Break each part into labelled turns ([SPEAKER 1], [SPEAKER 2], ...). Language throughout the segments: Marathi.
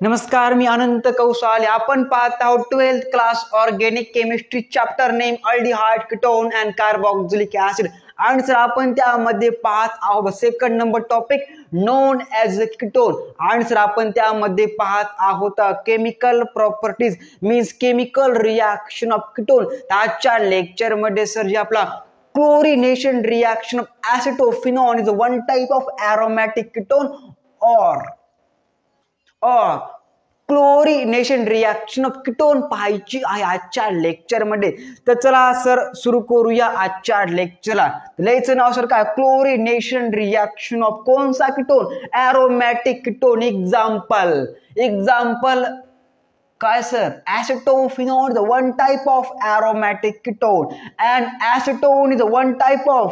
[SPEAKER 1] नमस्कार, मी अनंत कौसाले. आपण पाहत आहोत 12th class organic chemistry chapter name aldehyde ketone and carboxylic acid. आणि सर आपण त्यामध्ये पाहत आहोत second number topic known as ketone. आणि सर आपण त्यामध्ये पाहत आहोत chemical properties means chemical reaction of ketone. आजच्या लेक्चर मध्ये सर जे आपला chlorination reaction of acetophenone is one type of aromatic ketone और क्लोरिनेशन रिॲक्शन ऑफ कीटोन पाहायची आहे आजच्या लेक्चर मध्ये. तर चला सर सुरू करूया आजच्या लेक्चरला. लेक्चर नाव सर काय? क्लोरिनेशन रिॲक्शन ऑफ कोणसा कीटोन? Aromatic ketone. एक्झाम्पल काय sir? acetophenone is one type of aromatic ketone and acetone is one type of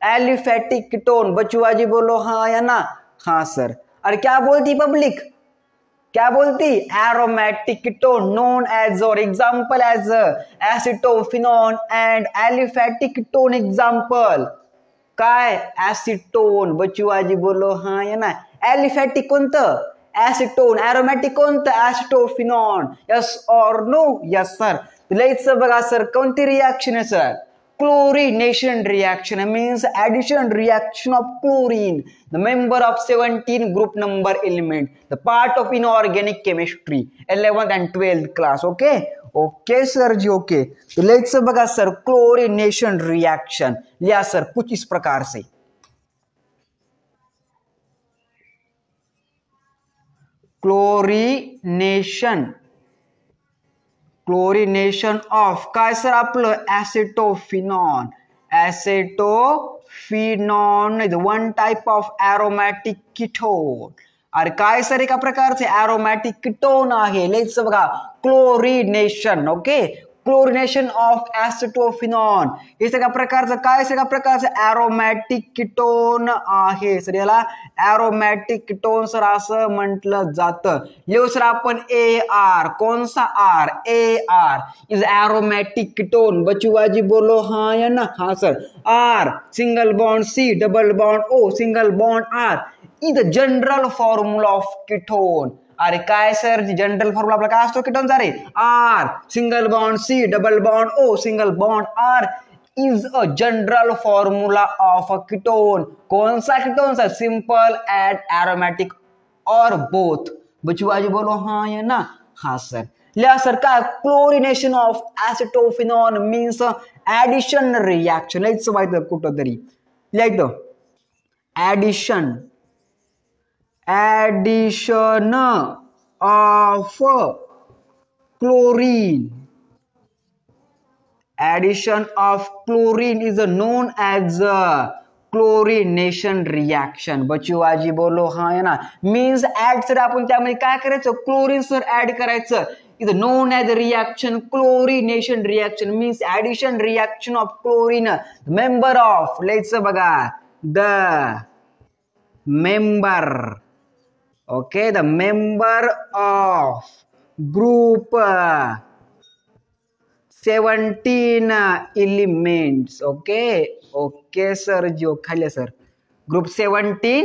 [SPEAKER 1] aliphatic ketone. बचुआजी बोलो हाँ या ना? हाँ सर. अरे क्या बोलती पब्लिक? क्या बोलती? एरोमैटिक कीटोन नोन एज और example as acetophenone and aliphatic ketone. Example काय? एसिटोन. बचुआजी बोलो हाँ या ना? एलिफॅटिक कोणतं? एसिटोन. एरोमॅटिक कोणतं? एसिटोफिनॉन. यस और नो? Yes sir. लिहायचं बघा सर कोणती रिॲक्शन आहे सर? Chlorination reaction means addition reaction of chlorine, the member of 17 group number element, the part of inorganic chemistry 11th and 12th class. okay sir ji. okay तो लेट्स बघा सर क्लोरिनेशन रिएक्शन लिया सर कुछ इस प्रकार से. क्लोरिनेशन ऑफ काय सर आपलं? Acetophenone. Acetophenone is one type of aromatic ketone. अरे काय सर एका प्रकारचे एरोमॅटिक कीटोन आहे. लेट्स बघा क्लोरिनेशन. क्लोरिनेशन ऑफ ॲसिटोफिनॉन हे सगळ्या प्रकारचं काय? सगळ्या प्रकारचं एरोमॅटिक कीटोन आहे सर. याला एरोमॅटिक कीटोन सर असं म्हटलं जातं. लिहू सर आपण AR. कोणसा R? AR is aromatic ketone. Bachuaji बोलो हाँ या ना? हाँ sir. R single bond C double bond O single bond R is the general formula of ketone. अरे काय सर जनरल फॉर्म्युला आपला काय असतो कीटोनचा? रे R single bond C double bond O single bond R is a general formula of a ketone. कौन-सा ketone sir? Simple and aromatic और बोथ. बचुआजी बोलो हाँ या ना? हाँ सर. लिहा सर काय? Chlorination of acetophenone means addition reaction. लिहायचं माहिती कुठं तरी लिहायचं addition of chlorine. Addition of chlorine is known as chlorination reaction. बचुआजी बोलो हाँ या ना? मीन्स ऍड सर आपण त्यामध्ये काय करायचं? क्लोरीन सर ऍड करायचं. Is known as reaction chlorination reaction means addition reaction of chlorine. Member of let's बघा the member. the member of group 17 elements. okay sir ji. खाली सर ग्रुप 17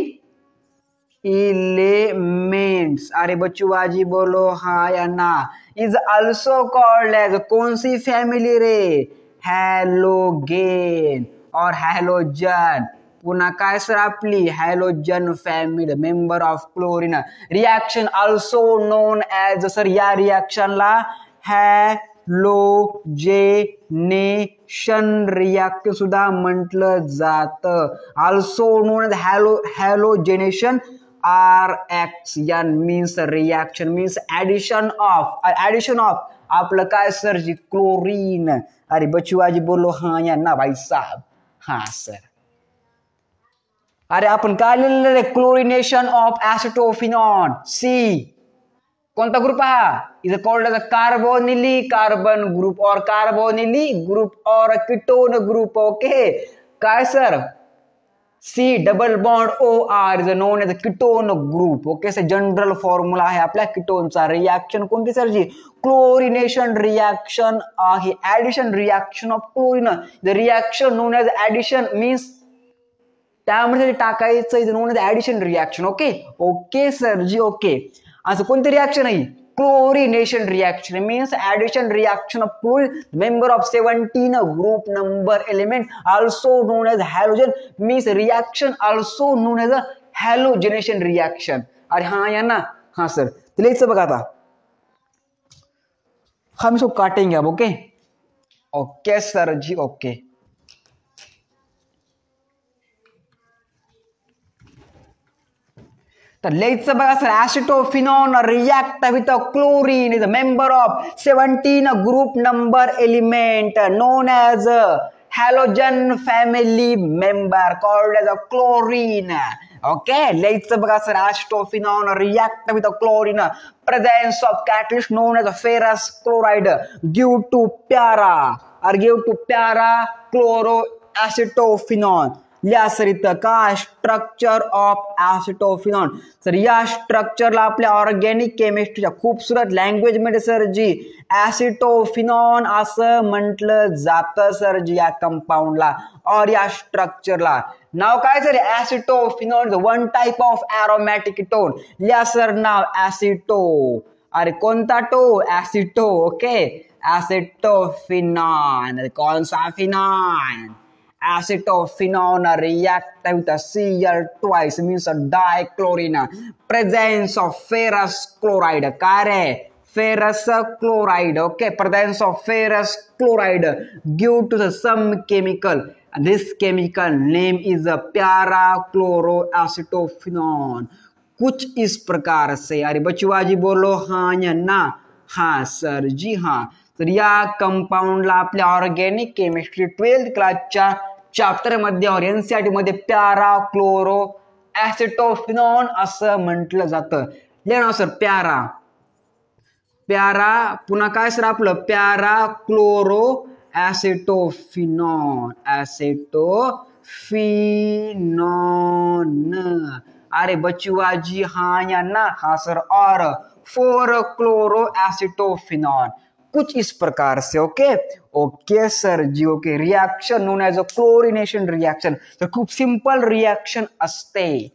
[SPEAKER 1] elements. अरे बचुआजी बोलो हाँ या ना? इज ऑल्सो कॉल्ड एज कौन सी फॅमिली रे? हॅलोगेन और हॅलोजन. पुन्हा काय सर आपली? Halogen family. Member of chlorine. Reaction also known as sir या रिॲक्शनला हॅलोजेनेशन रिॲक्शन सुद्धा म्हटलं जातं. Also known as halogenation RXN means reaction means addition of आपलं काय सर जी? क्लोरीन. अरे बचुआजी बोलो हाँ या ना भाई साहब? हाँ सर. अरे आपण काय लिहिलेलं? Chlorination of acetophenone. C कोणता ग्रुप हा? Is called as carbonyl carbon group और कार्बोनिली ग्रुप और कीटोन ग्रुप. काय sir? C double bond OR is known as ketone group. Sir general formula आहे आपल्या कीटोनचा. रिॲक्शन कोणती सर जी? क्लोरिनेशन रिॲक्शन आहे. Addition reaction of chlorine. The reaction known as addition means त्यामध्ये टाकायचं is known as addition reaction. Okay sir ji. असं कोणती रिएक्शन आहे? Chlorination reaction means addition reaction of chlorine member of 17 group number element also known as halogen means reaction also known as a halogenation reaction. अरे हाँ या ना? हाँ सर, तो लिख बघा आता हम इसको काटेंगे अब. Okay okay sir ji, okay. तर लिहायचं बघा sir, acetophenone react with a chlorine is a member of 17 group number element known as a halogen family member called as a chlorine. Okay, लिहायचं बघा sir, acetophenone react with a chlorine presence of catalyst known as a ferrous chloride due to para chloroacetophenone. लिहा सर इथं काय स्ट्रक्चर ऑफ ऍसिटोफिनॉन. सर या स्ट्रक्चरला आपल्या ऑर्गॅनिक केमिस्ट्रीच्या खूपसूरत लँग्वेज मध्ये सर जी ऍसिटोफिनॉन असं म्हटलं जातं सर जी या कंपाऊंडला और या स्ट्रक्चरला. नाव काय sir? Acetophenone, one type of aromatic ketone. लिहा सर नाव ऍसिटो. अरे कोणता टो? ऍसिटो. ओके, ऍसिटोफिनॉन. कौन सा फिनॉन? Acetophenone react with a Cl twice means a dichlorine. Presence of ferrous chloride. काय रे? Ferrous chloride. Okay, presence of ferrous chloride due to some chemical. This chemical name is a para-chloroacetophenone. कुछ इस प्रकार से. अरे बचुआ जी बोलो हाँ या ना? हाँ सर जी हाँ. तर या कंपाऊंडला आपल्या ऑर्गॅनिक केमिस्ट्री 12th क्लासच्या चॅप्टर मध्ये और एनसीईआरटी मध्ये प्यारा क्लोरो ऍसिटोफिनॉन असं म्हटलं जातं. लिहा सर प्यारा पुन्हा काय सर आपलं प्यारा क्लोरो ऍसिटोफिनॉन. अरे बचुआजी हाँ या ना? हाँ सर. और 4 क्लोरो ऍसिटोफिनॉन. कुछ इस प्रकार से. Okay okay sir ji. Okay, reaction known as a chlorination reaction. तर खूप सिंपल रिएक्शन असते.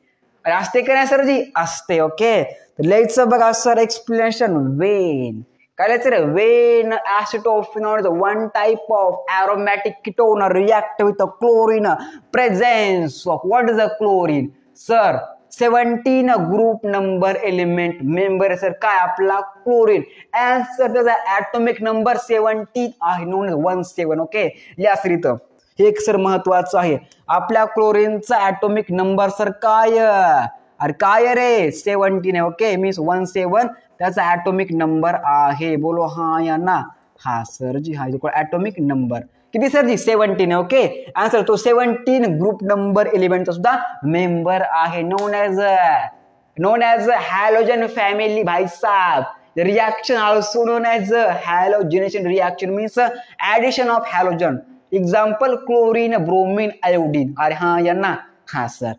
[SPEAKER 1] असते का नाही सर जी? असते. ओके, तर लिहायचं बघा सर एक्सप्लेनेशन. वेन काय लिहायचं रे? When acetophenone is one type of aromatic ketone react with a chlorine presence of what is a chlorine sir? 17 group number element member sir काय आपला क्लोरीन. अँड सर त्याचा ऍटॉमिक नंबर 17 आहे, नोन 17. ओके, लिहा सर इथं हे एक सर महत्वाचं आहे. आपल्या क्लोरीनचा ऍटॉमिक नंबर सर काय? अरे काय रे? 17 आहे. ओके, मीन्स 17 त्याचा ऍटॉमिक नंबर आहे. बोलो हाँ या ना? हाँ सर जी हाँ. ऍटॉमिक नंबर किती सर जी? 17 आहे. ओके, आन्सर तो 17 ग्रुप नंबर एलिमेंटचा सुद्धा मेंबर आहे. नोन एज हॅलोजन फॅमिली भाई साहब. Reaction also known as halogenation reaction means addition of halogen. Example chlorine, bromine, iodine. अरे हाँ या ना? हाँ सर.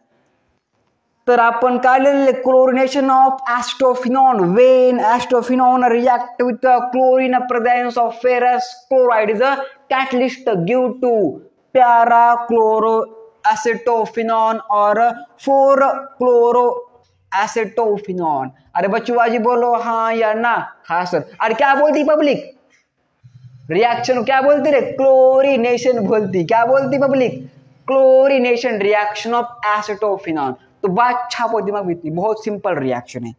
[SPEAKER 1] तर आपण काय लिहिलेले? Chlorination of acetophenone. When acetophenone react with chlorine presence of ferrous chloride is a catalyst due to para-chloroacetophenone or 4-chloroacetophenone. अरे बच्चुआजी बोलो हाँ या ना? हाँ सर. अरे क्या बोलती पब्लिक? रिएक्शन क्या बोलती रे? क्लोरिनेशन बोलती. क्या बोलती public? Chlorination reaction of acetophenone. तो बात छापो दिमाग में, बहुत सिंपल रिएक्शन है.